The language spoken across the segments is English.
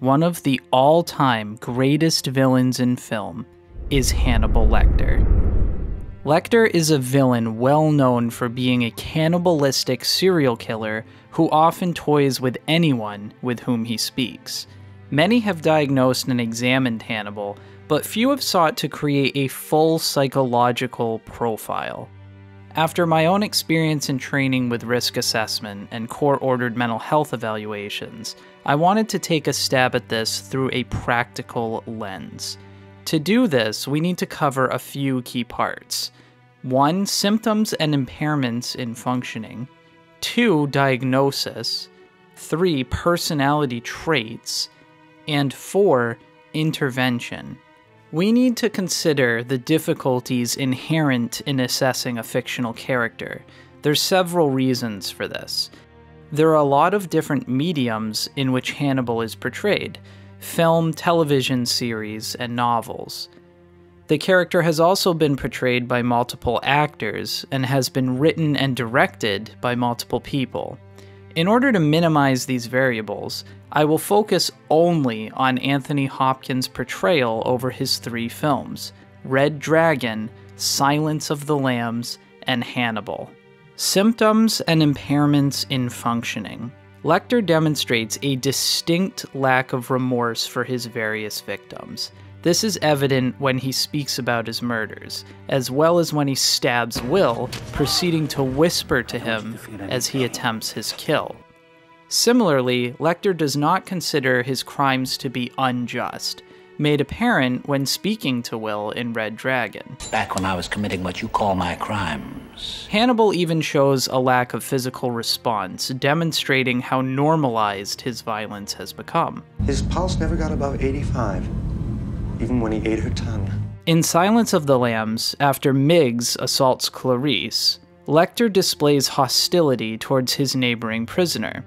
one of the all-time greatest villains in film is Hannibal Lecter. Lecter is a villain well known for being a cannibalistic serial killer who often toys with anyone with whom he speaks. Many have diagnosed and examined Hannibal, but few have sought to create a full psychological profile. After my own experience in training with risk assessment and court-ordered mental health evaluations, I wanted to take a stab at this through a practical lens. To do this, we need to cover a few key parts. 1. Symptoms and impairments in functioning. 2. Diagnosis. 3. Personality traits. And 4. Intervention. We need to consider the difficulties inherent in assessing a fictional character. There's several reasons for this. There are a lot of different mediums in which Hannibal is portrayed: film, television series, and novels. The character has also been portrayed by multiple actors and has been written and directed by multiple people. In order to minimize these variables, I will focus only on Anthony Hopkins' portrayal over his 3 films: Red Dragon, Silence of the Lambs, and Hannibal. Symptoms and impairments in functioning. Lecter demonstrates a distinct lack of remorse for his various victims. This is evident when he speaks about his murders, as well as when he stabs Will, proceeding to whisper to him as he attempts his kill. Similarly, Lecter does not consider his crimes to be unjust, made apparent when speaking to Will in Red Dragon. Back when I was committing what you call my crimes. Hannibal even shows a lack of physical response, demonstrating how normalized his violence has become. His pulse never got above 85, even when he ate her tongue. In Silence of the Lambs, after Miggs assaults Clarice, Lecter displays hostility towards his neighboring prisoner.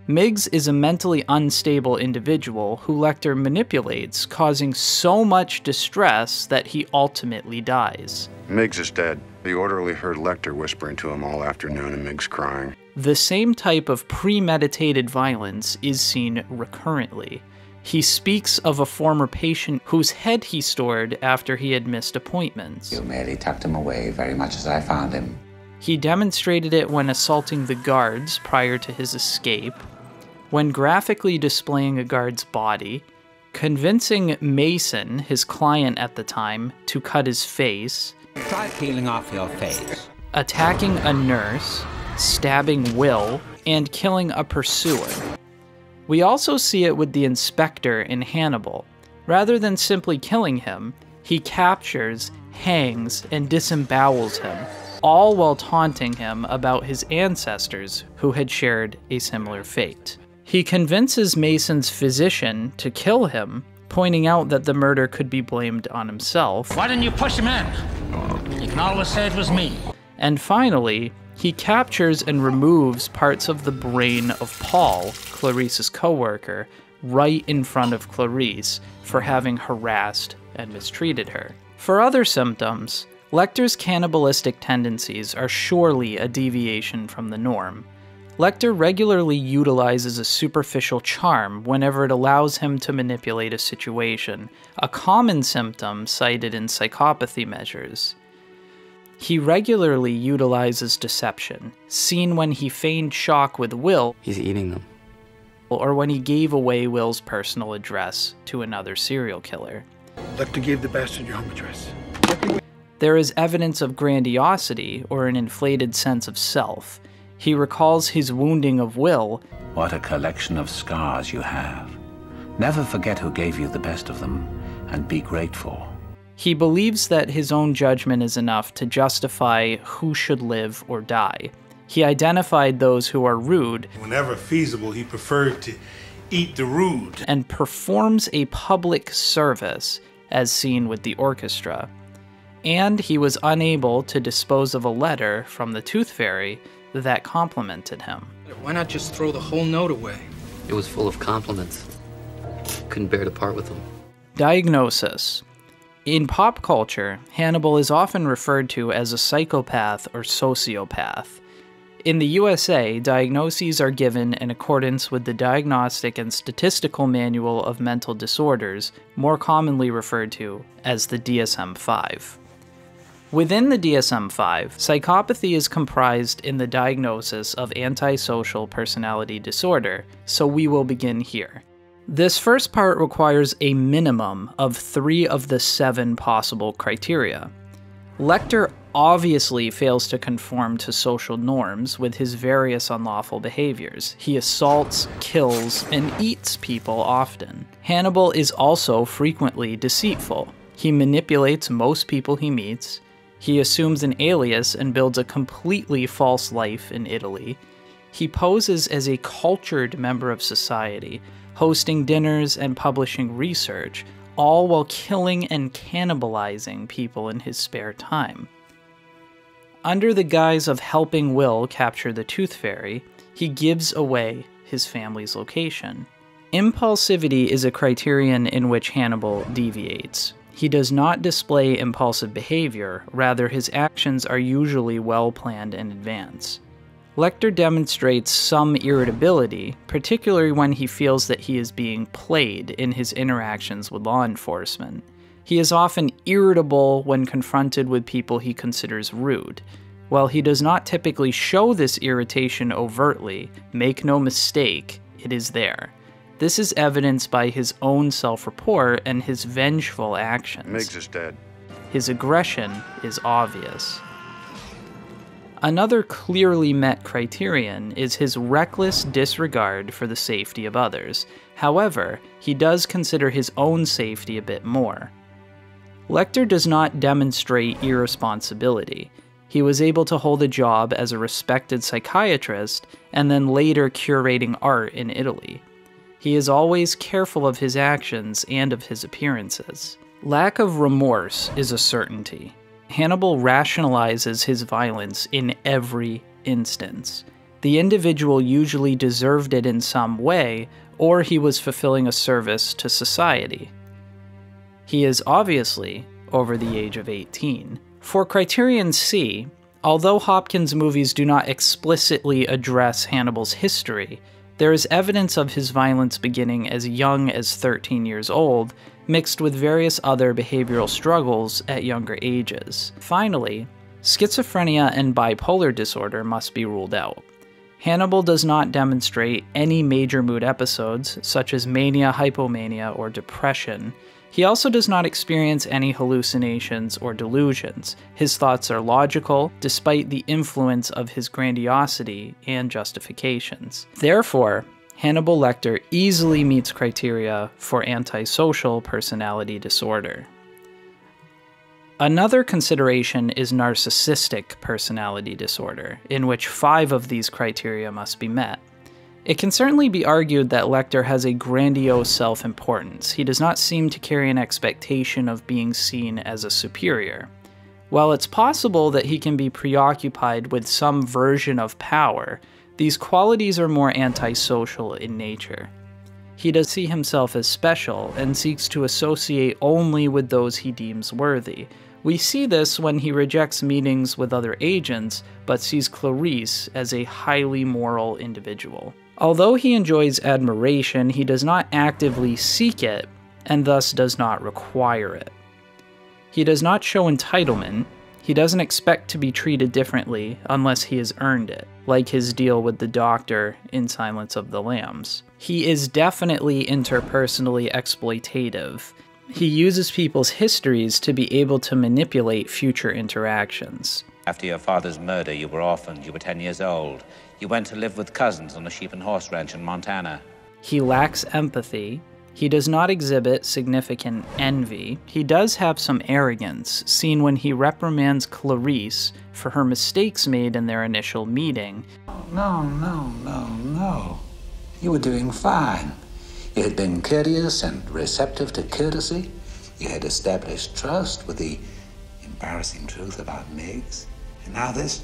Miggs is a mentally unstable individual who Lecter manipulates, causing so much distress that he ultimately dies. Miggs is dead. The orderly heard Lecter whispering to him all afternoon and Miggs crying. The same type of premeditated violence is seen recurrently. He speaks of a former patient whose head he stored after he had missed appointments. You merely tucked him away very much as I found him. He demonstrated it when assaulting the guards prior to his escape, when graphically displaying a guard's body, convincing Mason, his client at the time, to cut his face, Try peeling off your face. attacking a nurse, stabbing Will, and killing a pursuer. We also see it with the inspector in Hannibal. Rather than simply killing him, he captures, hangs, and disembowels him, all while taunting him about his ancestors who had shared a similar fate. He convinces Mason's physician to kill him, pointing out that the murder could be blamed on himself. Why didn't you push him in? You can always say it was me. And finally, he captures and removes parts of the brain of Paul, Clarice's co-worker, right in front of Clarice for having harassed and mistreated her. For other symptoms, Lecter's cannibalistic tendencies are surely a deviation from the norm. Lecter regularly utilizes a superficial charm whenever it allows him to manipulate a situation, a common symptom cited in psychopathy measures. He regularly utilizes deception, seen when he feigned shock with Will. He's eating them. Or when he gave away Will's personal address to another serial killer. Lecter gave the bastard your home address. There is evidence of grandiosity, or an inflated sense of self. He recalls his wounding of Will. What a collection of scars you have. Never forget who gave you the best of them, and be grateful. He believes that his own judgment is enough to justify who should live or die. He identified those who are rude. Whenever feasible, he preferred to eat the rude. And performs a public service, as seen with the orchestra. And he was unable to dispose of a letter from the Tooth Fairy that complimented him. Why not just throw the whole note away? It was full of compliments. Couldn't bear to part with them. Diagnosis. In pop culture, Hannibal is often referred to as a psychopath or sociopath. In the USA, diagnoses are given in accordance with the Diagnostic and Statistical Manual of Mental Disorders, more commonly referred to as the DSM-5. Within the DSM-5, psychopathy is comprised in the diagnosis of antisocial personality disorder, so we will begin here. This first part requires a minimum of 3 of the 7 possible criteria. Lecter obviously fails to conform to social norms with his various unlawful behaviors. He assaults, kills, and eats people often. Hannibal is also frequently deceitful. He manipulates most people he meets. He assumes an alias and builds a completely false life in Italy. He poses as a cultured member of society, hosting dinners and publishing research, all while killing and cannibalizing people in his spare time. Under the guise of helping Will capture the Tooth Fairy, he gives away his family's location. Impulsivity is a criterion in which Hannibal deviates. He does not display impulsive behavior, rather his actions are usually well planned in advance. Lecter demonstrates some irritability, particularly when he feels that he is being played in his interactions with law enforcement. He is often irritable when confronted with people he considers rude. While he does not typically show this irritation overtly, make no mistake, it is there. This is evidenced by his own self-report and his vengeful actions. Miggs is dead. His aggression is obvious. Another clearly met criterion is his reckless disregard for the safety of others. However, he does consider his own safety a bit more. Lecter does not demonstrate irresponsibility. He was able to hold a job as a respected psychiatrist and then later curating art in Italy. He is always careful of his actions and of his appearances. Lack of remorse is a certainty. Hannibal rationalizes his violence in every instance. The individual usually deserved it in some way, or he was fulfilling a service to society. He is obviously over the age of 18. For criterion C, although Hopkins movies do not explicitly address Hannibal's history, there is evidence of his violence beginning as young as 13 years old, mixed with various other behavioral struggles at younger ages. Finally, schizophrenia and bipolar disorder must be ruled out. Hannibal does not demonstrate any major mood episodes, such as mania, hypomania, or depression. He also does not experience any hallucinations or delusions. His thoughts are logical, despite the influence of his grandiosity and justifications. Therefore, Hannibal Lecter easily meets criteria for antisocial personality disorder. Another consideration is narcissistic personality disorder, in which 5 of these criteria must be met. It can certainly be argued that Lecter has a grandiose self-importance. He does not seem to carry an expectation of being seen as a superior. While it's possible that he can be preoccupied with some version of power, these qualities are more antisocial in nature. He does see himself as special and seeks to associate only with those he deems worthy. We see this when he rejects meetings with other agents, but sees Clarice as a highly moral individual. Although he enjoys admiration, he does not actively seek it, and thus does not require it. He does not show entitlement. He doesn't expect to be treated differently unless he has earned it, like his deal with the doctor in Silence of the Lambs. He is definitely interpersonally exploitative. He uses people's histories to be able to manipulate future interactions. After your father's murder, you were orphaned. You were 10 years old. You went to live with cousins on a sheep and horse ranch in Montana. He lacks empathy. He does not exhibit significant envy. He does have some arrogance, seen when he reprimands Clarice for her mistakes made in their initial meeting. No. You were doing fine. You had been courteous and receptive to courtesy. You had established trust with the embarrassing truth about Miggs. And now this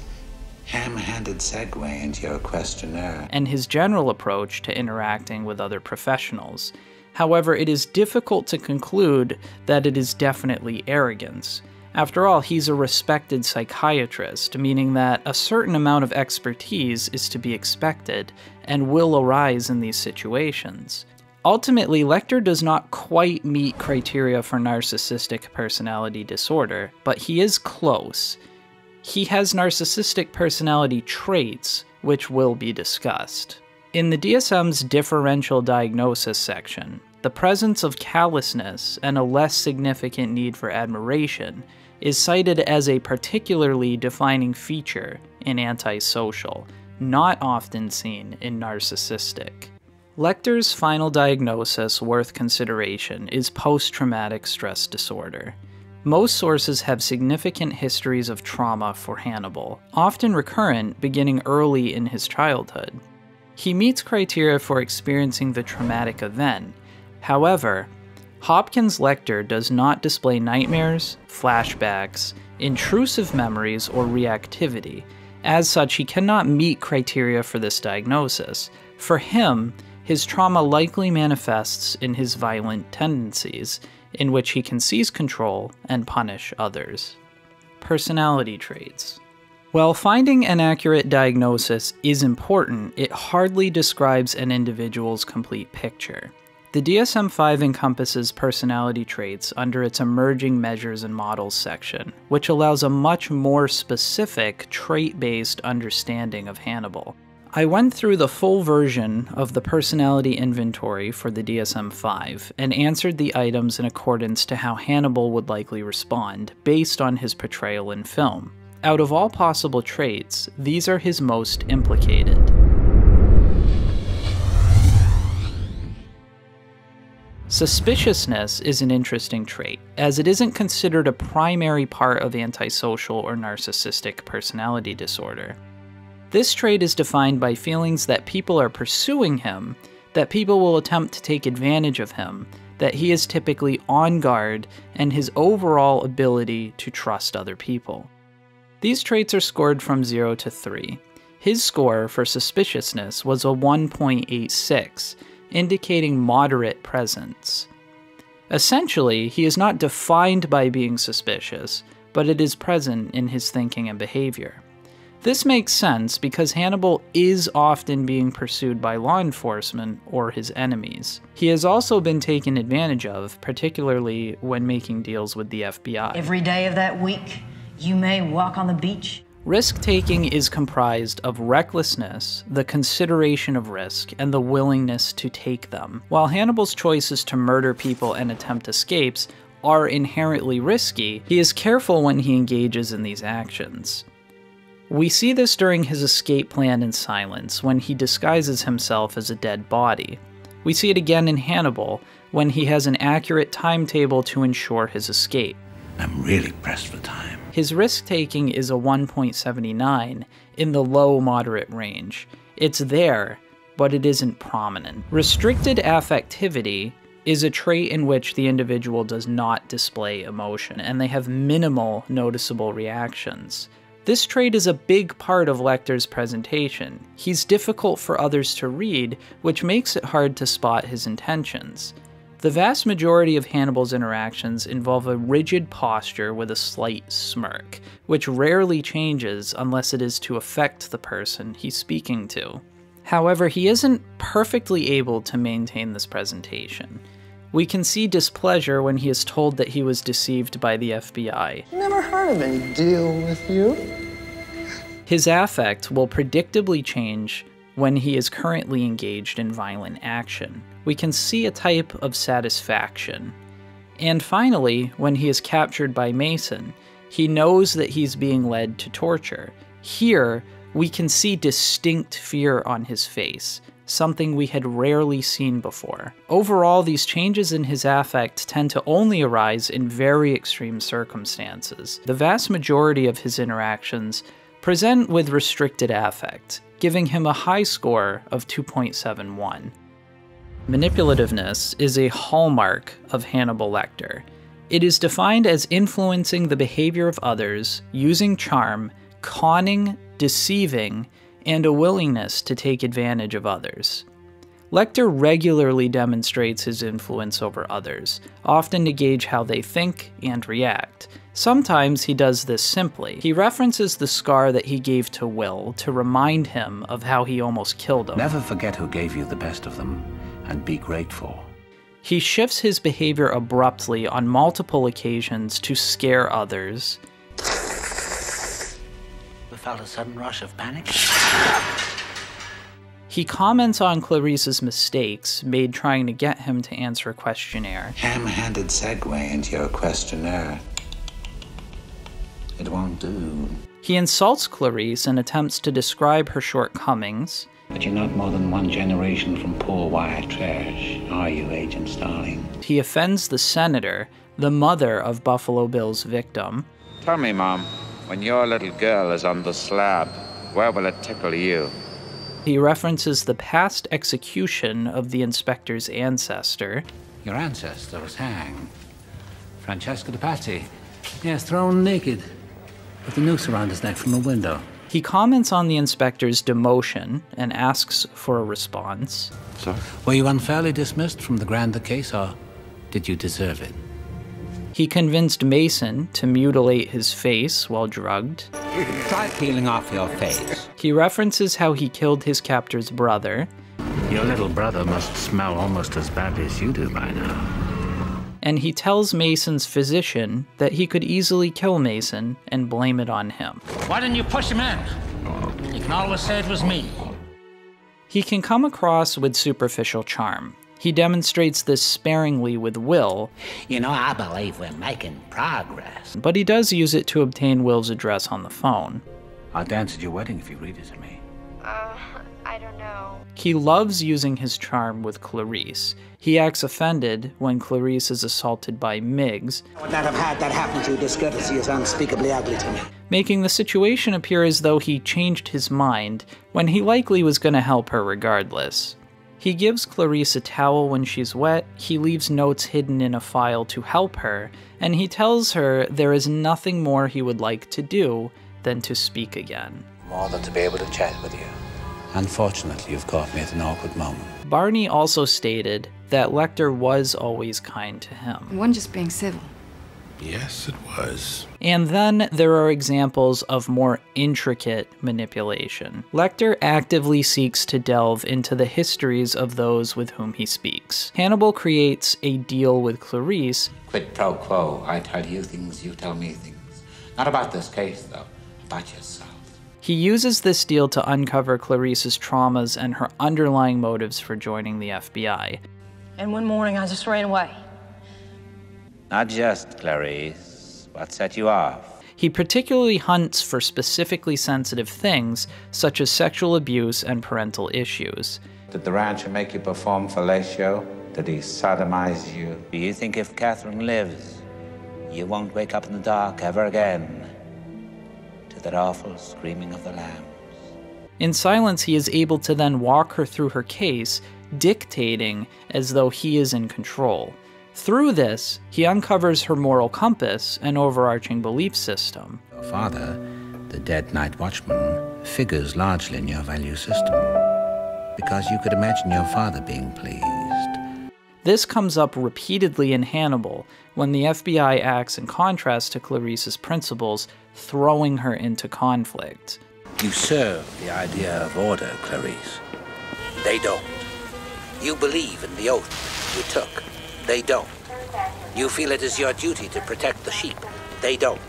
ham-handed segue into your questionnaire. And his general approach to interacting with other professionals. However, it is difficult to conclude that it is definitely arrogance. After all, he's a respected psychiatrist, meaning that a certain amount of expertise is to be expected and will arise in these situations. Ultimately, Lecter does not quite meet criteria for narcissistic personality disorder, but he is close. He has narcissistic personality traits, which will be discussed. In the DSM's differential diagnosis section, the presence of callousness and a less significant need for admiration is cited as a particularly defining feature in antisocial, not often seen in narcissistic. Lecter's final diagnosis worth consideration is post-traumatic stress disorder. Most sources have significant histories of trauma for Hannibal, often recurrent beginning early in his childhood. He meets criteria for experiencing the traumatic event. However, Hopkins Lecter does not display nightmares, flashbacks, intrusive memories, or reactivity. As such, he cannot meet criteria for this diagnosis. For him, his trauma likely manifests in his violent tendencies, in which he can seize control and punish others. Personality traits. While finding an accurate diagnosis is important, it hardly describes an individual's complete picture. The DSM-5 encompasses personality traits under its Emerging Measures and Models section, which allows a much more specific, trait-based understanding of Hannibal. I went through the full version of the personality inventory for the DSM-5 and answered the items in accordance to how Hannibal would likely respond, based on his portrayal in film. Out of all possible traits, these are his most implicated. Suspiciousness is an interesting trait, as it isn't considered a primary part of antisocial or narcissistic personality disorder. This trait is defined by feelings that people are pursuing him, that people will attempt to take advantage of him, that he is typically on guard, and his overall ability to trust other people. These traits are scored from 0 to 3. His score for suspiciousness was a 1.86, indicating moderate presence. Essentially, he is not defined by being suspicious, but it is present in his thinking and behavior. This makes sense because Hannibal is often being pursued by law enforcement or his enemies. He has also been taken advantage of, particularly when making deals with the FBI. Every day of that week, you may walk on the beach. Risk-taking is comprised of recklessness, the consideration of risk, and the willingness to take them. While Hannibal's choices to murder people and attempt escapes are inherently risky, he is careful when he engages in these actions. We see this during his escape plan in Silence, when he disguises himself as a dead body. We see it again in Hannibal, when he has an accurate timetable to ensure his escape. I'm really pressed for time. His risk-taking is a 1.79 in the low-moderate range. It's there, but it isn't prominent. Restricted affectivity is a trait in which the individual does not display emotion, and they have minimal noticeable reactions. This trait is a big part of Lecter's presentation. He's difficult for others to read, which makes it hard to spot his intentions. The vast majority of Hannibal's interactions involve a rigid posture with a slight smirk, which rarely changes unless it is to affect the person he's speaking to. However, he isn't perfectly able to maintain this presentation. We can see displeasure when he is told that he was deceived by the FBI. Never heard of any deal with you. His affect will predictably change when he is currently engaged in violent action. We can see a type of satisfaction. And finally, when he is captured by Mason, he knows that he's being led to torture. Here, we can see distinct fear on his face, something we had rarely seen before. Overall, these changes in his affect tend to only arise in very extreme circumstances. The vast majority of his interactions present with restricted affect, giving him a high score of 2.71. Manipulativeness is a hallmark of Hannibal Lecter. It is defined as influencing the behavior of others, using charm, conning, deceiving, and a willingness to take advantage of others. Lecter regularly demonstrates his influence over others, often to gauge how they think and react. Sometimes he does this simply. He references the scar that he gave to Will to remind him of how he almost killed him. Never forget who gave you the best of them, and be grateful. He shifts his behavior abruptly on multiple occasions to scare others. We felt a sudden rush of panic. He comments on Clarice's mistakes made trying to get him to answer a questionnaire. Ham-handed segue into your questionnaire. It won't do. He insults Clarice and attempts to describe her shortcomings. But you're not more than one generation from poor white trash, are you, Agent Starling? He offends the senator, the mother of Buffalo Bill's victim. Tell me, Mom, when your little girl is on the slab, where will it tickle you? He references the past execution of the inspector's ancestor. Your ancestor was hanged. Francesco de Patti. Yes, thrown naked, with the noose around his neck from a window. He comments on the inspector's demotion and asks for a response. Sir? Were you unfairly dismissed from the grander case, or did you deserve it? He convinced Mason to mutilate his face while drugged. Try peeling off your face. He references how he killed his captor's brother. Your little brother must smell almost as badly as you do by now. And he tells Mason's physician that he could easily kill Mason and blame it on him. Why didn't you push him in? You can always say it was me. He can come across with superficial charm. He demonstrates this sparingly with Will. You know, I believe we're making progress. But he does use it to obtain Will's address on the phone. I'll dance at your wedding if you read it to me. I don't know. He loves using his charm with Clarice. He acts offended when Clarice is assaulted by Miggs. I would not have had that happen to you. Discourtesy is unspeakably ugly to me. Making the situation appear as though he changed his mind when he likely was going to help her regardless. He gives Clarice a towel when she's wet, he leaves notes hidden in a file to help her, and he tells her there is nothing more he would like to do than to speak again. More than to be able to chat with you. Unfortunately, you've caught me at an awkward moment. Barney also stated that Lecter was always kind to him. It wasn't just being civil. Yes, it was. And then there are examples of more intricate manipulation. Lecter actively seeks to delve into the histories of those with whom he speaks. Hannibal creates a deal with Clarice. Quid pro quo. I tell you things, you tell me things. Not about this case, though. About yourself. He uses this deal to uncover Clarice's traumas and her underlying motives for joining the FBI. And one morning I just ran away. Not just, Clarice. What set you off? He particularly hunts for specifically sensitive things, such as sexual abuse and parental issues. Did the rancher make you perform fellatio? Did he sodomize you? Do you think if Catherine lives, you won't wake up in the dark ever again to that awful screaming of the lambs? In silence, he is able to then walk her through her case, dictating as though he is in control. Through this, he uncovers her moral compass and overarching belief system. Your father, the dead night watchman, figures largely in your value system, because you could imagine your father being pleased. This comes up repeatedly in Hannibal, when the FBI acts in contrast to Clarice's principles, throwing her into conflict. You serve the idea of order, Clarice. They don't. You believe in the oath you took. They don't. You feel it is your duty to protect the sheep. They don't.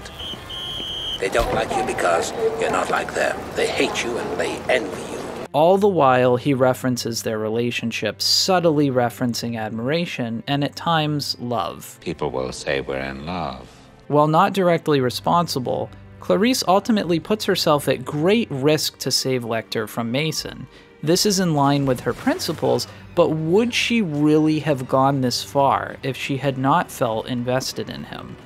They don't like you because you're not like them. They hate you and they envy you. All the while, he references their relationship, subtly referencing admiration and at times love. People will say we're in love. While not directly responsible, Clarice ultimately puts herself at great risk to save Lecter from Mason. This is in line with her principles, but would she really have gone this far if she had not felt invested in him?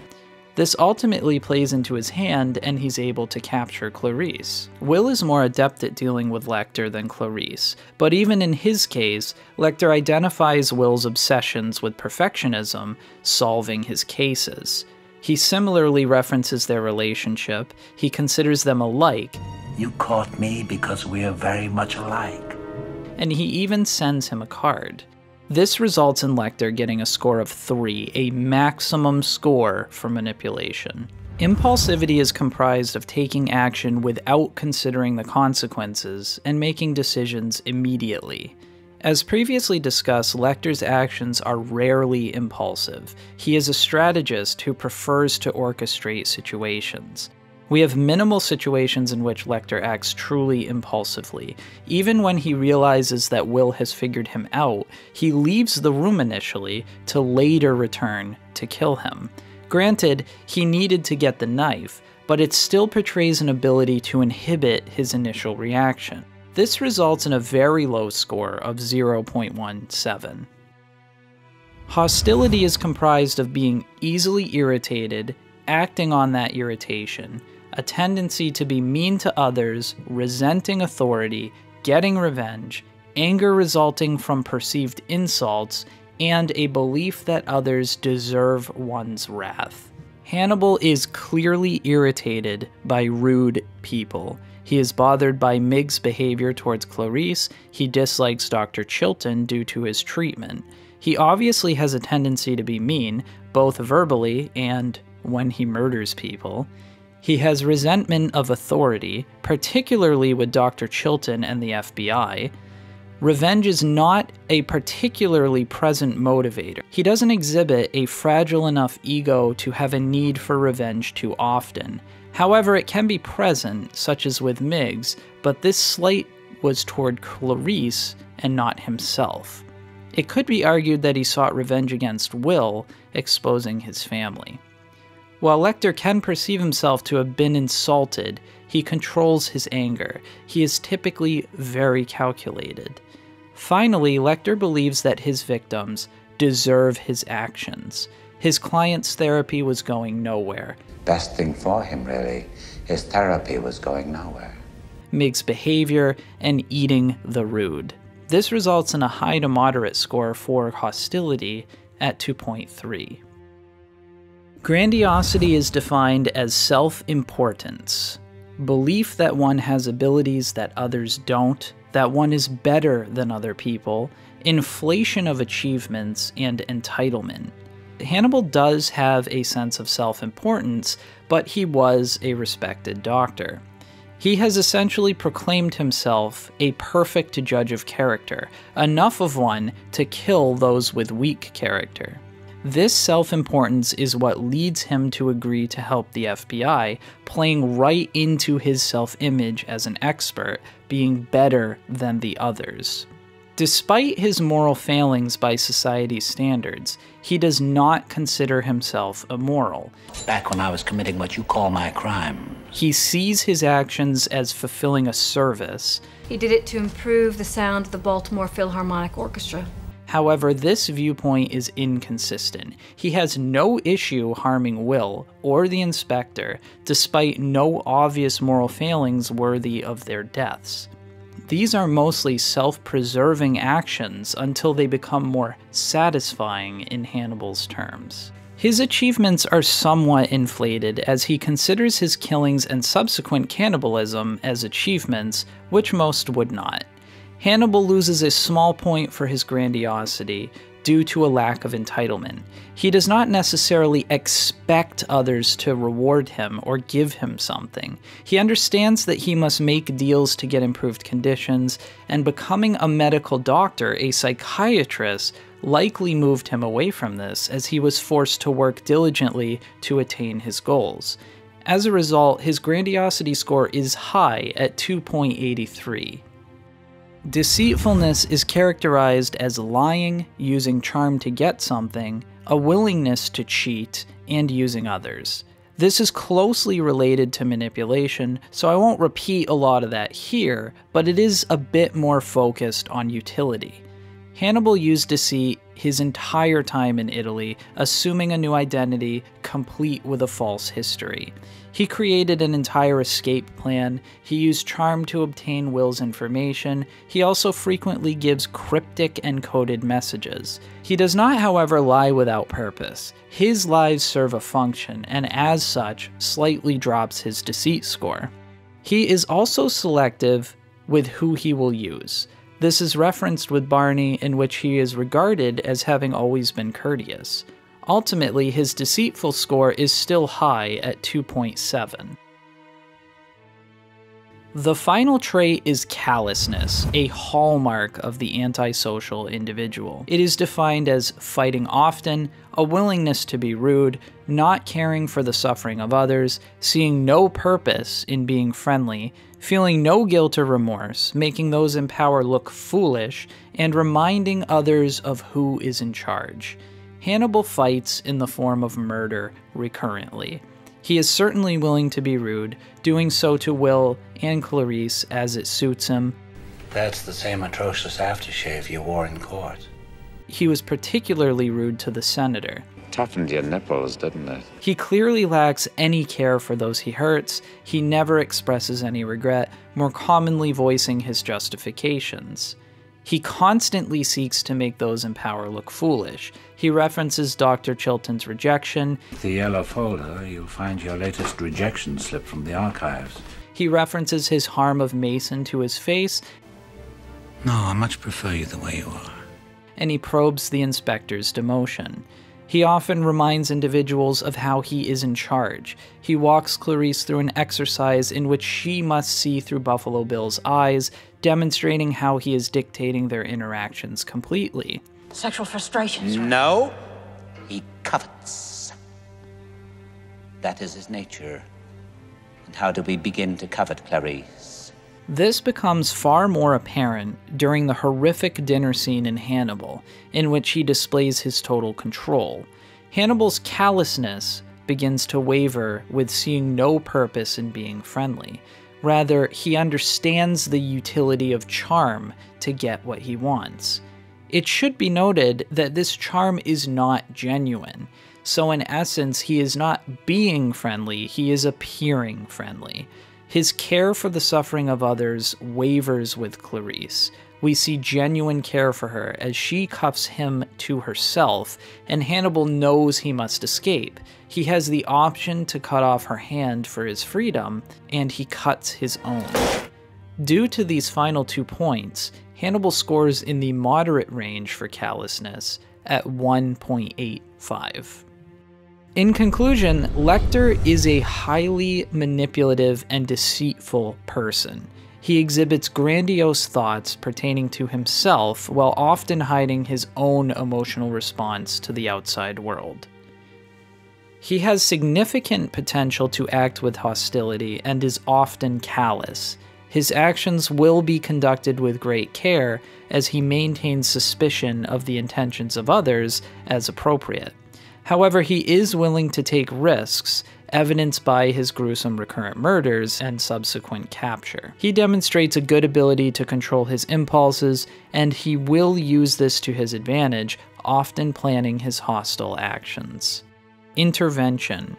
This ultimately plays into his hand, and he's able to capture Clarice. Will is more adept at dealing with Lecter than Clarice, but even in his case, Lecter identifies Will's obsessions with perfectionism, solving his cases. He similarly references their relationship, he considers them alike. You caught me because we are very much alike. and he even sends him a card. This results in Lecter getting a score of 3, a maximum score for manipulation. Impulsivity is comprised of taking action without considering the consequences and making decisions immediately. As previously discussed, Lecter's actions are rarely impulsive. He is a strategist who prefers to orchestrate situations. We have minimal situations in which Lecter acts truly impulsively. Even when he realizes that Will has figured him out, he leaves the room initially to later return to kill him. Granted, he needed to get the knife, but it still portrays an ability to inhibit his initial reaction. This results in a very low score of 0.17. Hostility is comprised of being easily irritated, acting on that irritation, a tendency to be mean to others, resenting authority, getting revenge, anger resulting from perceived insults, and a belief that others deserve one's wrath. Hannibal is clearly irritated by rude people. He is bothered by Mig's behavior towards Clarice. He dislikes Dr. Chilton due to his treatment. He obviously has a tendency to be mean, both verbally and when he murders people. He has resentment of authority, particularly with Dr. Chilton and the FBI. Revenge is not a particularly present motivator. He doesn't exhibit a fragile enough ego to have a need for revenge too often. However, it can be present, such as with Miggs, but this slight was toward Clarice and not himself. It could be argued that he sought revenge against Will, exposing his family. While Lecter can perceive himself to have been insulted, he controls his anger. He is typically very calculated. Finally, Lecter believes that his victims deserve his actions. His client's therapy was going nowhere. Best thing for him, really. His therapy was going nowhere. Mig's behavior and eating the rude. This results in a high to moderate score for hostility at 2.3. Grandiosity is defined as self-importance, belief that one has abilities that others don't, that one is better than other people, inflation of achievements, and entitlement. Hannibal does have a sense of self-importance, but he was a respected doctor. He has essentially proclaimed himself a perfect judge of character, enough of one to kill those with weak character. This self-importance is what leads him to agree to help the FBI, playing right into his self-image as an expert, being better than the others. Despite his moral failings by society's standards, he does not consider himself immoral. Back when I was committing what you call my crime. He sees his actions as fulfilling a service. He did it to improve the sound of the Baltimore Philharmonic Orchestra. However, this viewpoint is inconsistent. He has no issue harming Will or the inspector, despite no obvious moral failings worthy of their deaths. These are mostly self-preserving actions until they become more satisfying in Hannibal's terms. His achievements are somewhat inflated as he considers his killings and subsequent cannibalism as achievements, which most would not. Hannibal loses a small point for his grandiosity due to a lack of entitlement. He does not necessarily expect others to reward him or give him something. He understands that he must make deals to get improved conditions, and becoming a medical doctor, a psychiatrist, likely moved him away from this as he was forced to work diligently to attain his goals. As a result, his grandiosity score is high at 2.83. Deceitfulness is characterized as lying, using charm to get something, a willingness to cheat, and using others. This is closely related to manipulation, so I won't repeat a lot of that here, but it is a bit more focused on utility. Hannibal used deceit his entire time in Italy, assuming a new identity, complete with a false history. He created an entire escape plan. He used charm to obtain Will's information. He also frequently gives cryptic and coded messages. He does not, however, lie without purpose. His lies serve a function, and as such, slightly drops his deceit score. He is also selective with who he will use. This is referenced with Barney, in which he is regarded as having always been courteous. Ultimately, his deceitful score is still high at 2.7. The final trait is callousness, a hallmark of the antisocial individual. It is defined as fighting often, a willingness to be rude, not caring for the suffering of others, seeing no purpose in being friendly, feeling no guilt or remorse, making those in power look foolish, and reminding others of who is in charge. Hannibal fights in the form of murder recurrently. He is certainly willing to be rude, doing so to Will and Clarice as it suits him. That's the same atrocious aftershave you wore in court. He was particularly rude to the senator. Toughened your nipples, didn't it? He clearly lacks any care for those he hurts. He never expresses any regret, more commonly voicing his justifications. He constantly seeks to make those in power look foolish. He references Dr. Chilton's rejection. The yellow folder, you'll find your latest rejection slip from the archives. He references his harm of Mason to his face. No, I much prefer you the way you are. And he probes the inspector's demotion. He often reminds individuals of how he is in charge. He walks Clarice through an exercise in which she must see through Buffalo Bill's eyes, demonstrating how he is dictating their interactions completely. Sexual frustrations. No, he covets. That is his nature. And how do we begin to covet, Clarice? This becomes far more apparent during the horrific dinner scene in Hannibal, in which he displays his total control. Hannibal's callousness begins to waver with seeing no purpose in being friendly. Rather, he understands the utility of charm to get what he wants. It should be noted that this charm is not genuine, so in essence, he is not being friendly, he is appearing friendly. His care for the suffering of others wavers with Clarice. We see genuine care for her as she cuffs him to herself, and Hannibal knows he must escape. He has the option to cut off her hand for his freedom, and he cuts his own. Due to these final 2 points, Hannibal scores in the moderate range for callousness at 1.85. In conclusion, Lecter is a highly manipulative and deceitful person. He exhibits grandiose thoughts pertaining to himself while often hiding his own emotional response to the outside world. He has significant potential to act with hostility and is often callous. His actions will be conducted with great care as he maintains suspicion of the intentions of others as appropriate. However, he is willing to take risks, evidenced by his gruesome recurrent murders and subsequent capture. He demonstrates a good ability to control his impulses, and he will use this to his advantage, often planning his hostile actions. Intervention.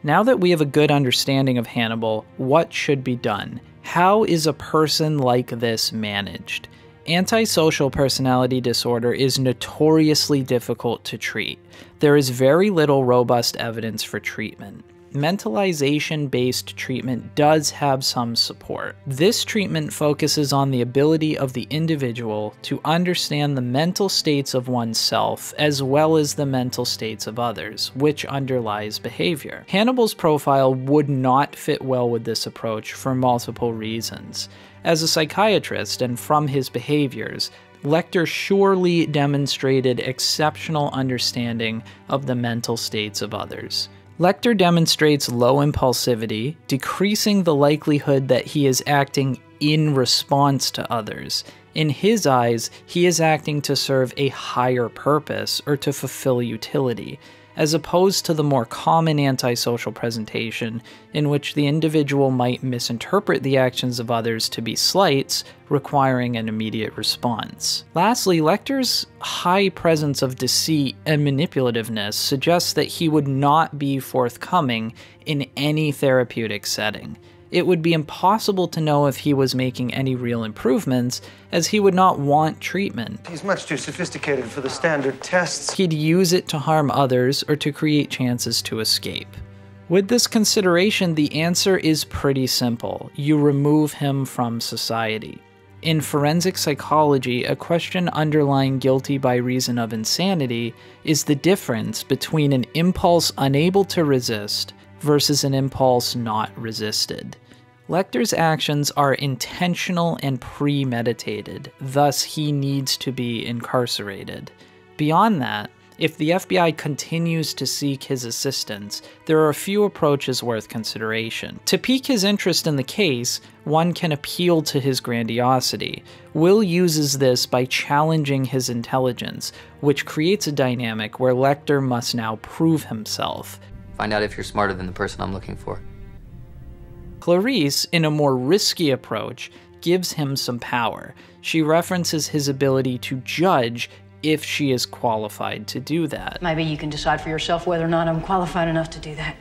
Now that we have a good understanding of Hannibal, what should be done? How is a person like this managed? Antisocial personality disorder is notoriously difficult to treat. There is very little robust evidence for treatment. Mentalization-based treatment does have some support. This treatment focuses on the ability of the individual to understand the mental states of oneself as well as the mental states of others, which underlies behavior. Hannibal's profile would not fit well with this approach for multiple reasons. As a psychiatrist and from his behaviors, Lecter surely demonstrated exceptional understanding of the mental states of others. Lecter demonstrates low impulsivity, decreasing the likelihood that he is acting in response to others. In his eyes, he is acting to serve a higher purpose or to fulfill utility, as opposed to the more common antisocial presentation in which the individual might misinterpret the actions of others to be slights, requiring an immediate response. Lastly, Lecter's high presence of deceit and manipulativeness suggests that he would not be forthcoming in any therapeutic setting. It would be impossible to know if he was making any real improvements, as he would not want treatment. He's much too sophisticated for the standard tests. He'd use it to harm others or to create chances to escape. With this consideration, the answer is pretty simple. You remove him from society. In forensic psychology, a question underlying guilty by reason of insanity is the difference between an impulse unable to resist versus an impulse not resisted. Lecter's actions are intentional and premeditated, thus he needs to be incarcerated. Beyond that, if the FBI continues to seek his assistance, there are a few approaches worth consideration. To pique his interest in the case, one can appeal to his grandiosity. Will uses this by challenging his intelligence, which creates a dynamic where Lecter must now prove himself. Find out if you're smarter than the person I'm looking for. Clarice, in a more risky approach, gives him some power. She references his ability to judge if she is qualified to do that. Maybe you can decide for yourself whether or not I'm qualified enough to do that.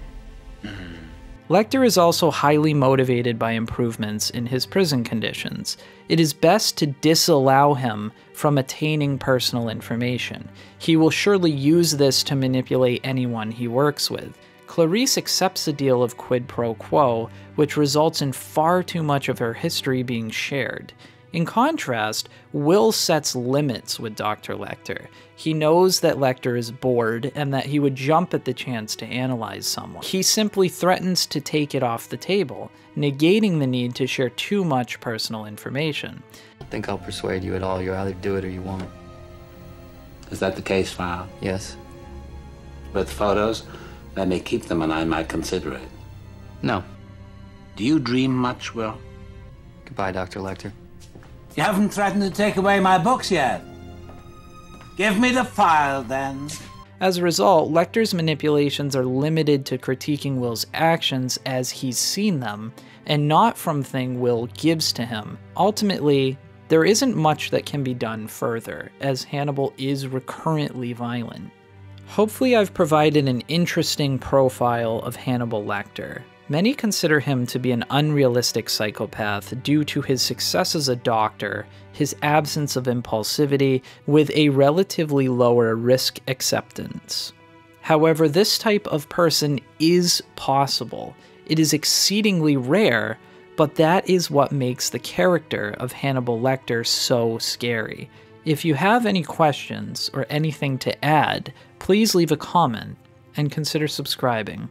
Lecter is also highly motivated by improvements in his prison conditions. It is best to disallow him from attaining personal information. He will surely use this to manipulate anyone he works with. Clarice accepts a deal of quid pro quo, which results in far too much of her history being shared. In contrast, Will sets limits with Dr. Lecter. He knows that Lecter is bored and that he would jump at the chance to analyze someone. He simply threatens to take it off the table, negating the need to share too much personal information. I think I'll persuade you at all. You either do it or you won't. Is that the case file? Yes. With photos? Let me keep them and I might consider it. No. Do you dream much, Will? Goodbye, Dr. Lecter. You haven't threatened to take away my books yet. Give me the file, then. As a result, Lecter's manipulations are limited to critiquing Will's actions as he's seen them, and not from things Will gives to him. Ultimately, there isn't much that can be done further, as Hannibal is recurrently violent. Hopefully I've provided an interesting profile of Hannibal Lecter. Many consider him to be an unrealistic psychopath due to his success as a doctor, his absence of impulsivity, with a relatively lower risk acceptance. However, this type of person is possible. It is exceedingly rare, but that is what makes the character of Hannibal Lecter so scary. If you have any questions or anything to add, please leave a comment and consider subscribing.